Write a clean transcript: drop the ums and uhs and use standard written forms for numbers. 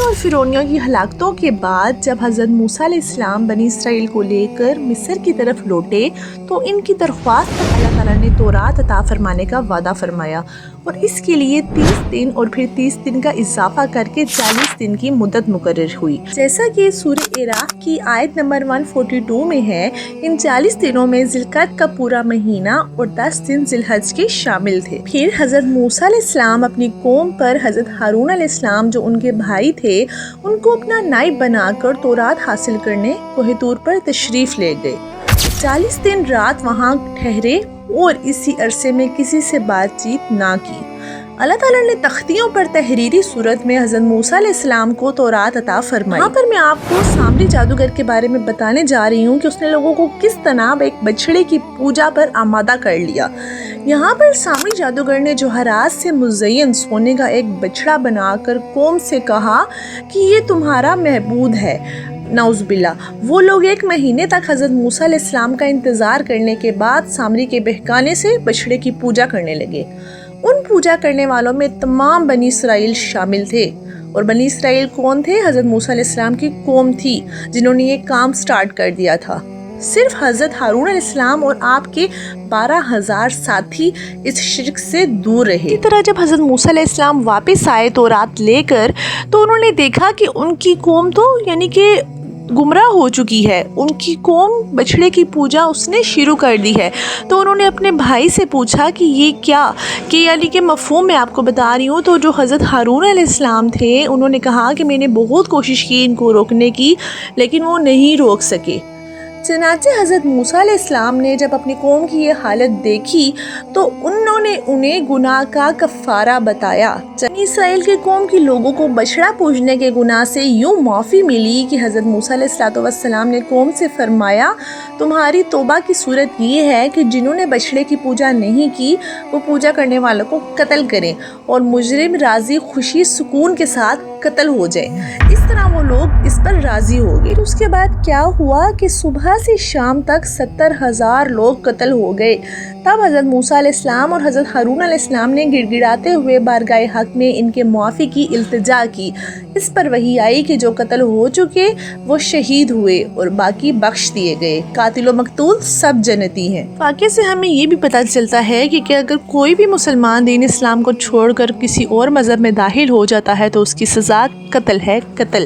اور فرعونیوں کی ہلاکتوں کے بعد جب حضرت موسیٰ علیہ السلام بنی اسرائیل کو لے کر مصر کی طرف لوٹے تو ان کی درخواست پر اللہ تعالیٰ نے تورات عطا فرمانے کا وعدہ فرمایا، اور اس کے لیے 30 دن اور پھر 30 دن کا اضافہ کر کے 40 دن کی مدت مقرر ہوئی، جیسا کہ سورہ اعراف کی آیت نمبر 142 میں ہے۔ ان 40 دنوں میں ذی القعدہ کا پورا مہینہ اور 10 دن ذی الحج کے شامل تھے۔ پھر حضرت موسیٰ علیہ السلام اپنی قوم پر حضرت ہارون علیہ السلام جو ان کے بھائی تھے ان کو اپنا نائب بنا کر تورات حاصل کرنے کوہ طور پر تشریف لے گئے۔ 40 دن رات وہاں ٹھہرے اور اسی عرصے میں کسی سے بات چیت نہ کی۔ اللہ تعالیٰ نے تختیوں پر تحریری صورت میں حضرت موسیٰ علیہ السلام کو تورات عطا فرمائی۔ یہاں پر میں آپ کو سامری جادوگر کے بارے میں بتانے جا رہی ہوں کہ اس نے لوگوں کو کس طرح ایک بچڑے کی پوجا پر آمادہ کر لیا۔ یہاں پر سامری جادوگر نے جوہرات سے مزین سونے کا ایک بچڑا بنا کر قوم سے کہا کہ یہ تمہارا معبود ہے۔ نعوذ باللہ۔ وہ لوگ 1 مہینے تک حضرت موسیٰ علیہ السلام کا انتظار کرنے کے بعد سامری کے بہکانے سے بچڑے کی پوجا کرنے لگے۔ ان پوجا کرنے والوں میں تمام بنی اسرائیل شامل تھے، اور بنی اسرائیل کون تھے؟ حضرت موسیٰ علیہ السلام کی قوم تھی جنہوں نے یہ کام سٹارٹ کر دیا تھا۔ صرف حضرت ہارون علیہ السلام اور آپ کے 12,000 ساتھی اس شرک سے دور رہے۔ اسی طرح جب حضرت موسیٰ علیہ السلام واپس آئے تورات لے کر تو انہوں نے دیکھا کہ ان کی قوم تو یعنی کہ گمراہ ہو چکی ہے، ان کی قوم بچڑے کی پوجا اس نے شروع کر دی ہے۔ تو انہوں نے اپنے بھائی سے پوچھا کہ یہ کیا، کہ یعنی کہ مفہوم میں آپ کو بتا رہی ہوں۔ تو جو حضرت ہارون علیہ السلام تھے انہوں نے کہا کہ میں نے بہت کوشش کی ان کو روکنے کی لیکن وہ نہیں روک سکے۔ چنانچہ حضرت موسیٰ علیہ السلام نے جب اپنی قوم کی یہ حالت دیکھی تو انہوں نے انہیں گناہ کا کفارہ بتایا۔ بنی اسرائیل کی قوم کے لوگوں کو بچڑا پوجنے کے گناہ سے یوں معافی ملی کہ حضرت موسیٰ علیہ السلام نے قوم سے فرمایا تمہاری توبہ کی صورت یہ ہے کہ جنہوں نے بچڑے کی پوجا نہیں کی وہ پوجا کرنے والوں کو قتل کریں اور مجرم راضی خوشی سکون کے ساتھ قتل ہو جائے۔ اس طرح وہ لوگ اس پر راضی ہو گئے۔ اس کے بعد کیا ہوا کہ صبح سے شام تک 70,000 لوگ قتل ہو گئے۔ تب حضرت موسیٰ علیہ السلام اور حضرت ہارون علیہ السلام نے گڑ گڑاتے ہوئے بارگاہ حق میں ان کے معافی کی التجا کی۔ اس پر وحی آئی کہ جو قتل ہو چکے وہ شہید ہوئے اور باقی بخش دیے گئے، قاتل و مقتول سب جنتی ہیں۔ واقعے سے ہمیں یہ بھی پتہ چلتا ہے کہ اگر کوئی بھی مسلمان دین اسلام کو چھوڑ کر کسی اور مذہب میں داخل ہو جاتا ہے تو اس کی سزا قتل ہے، قتل۔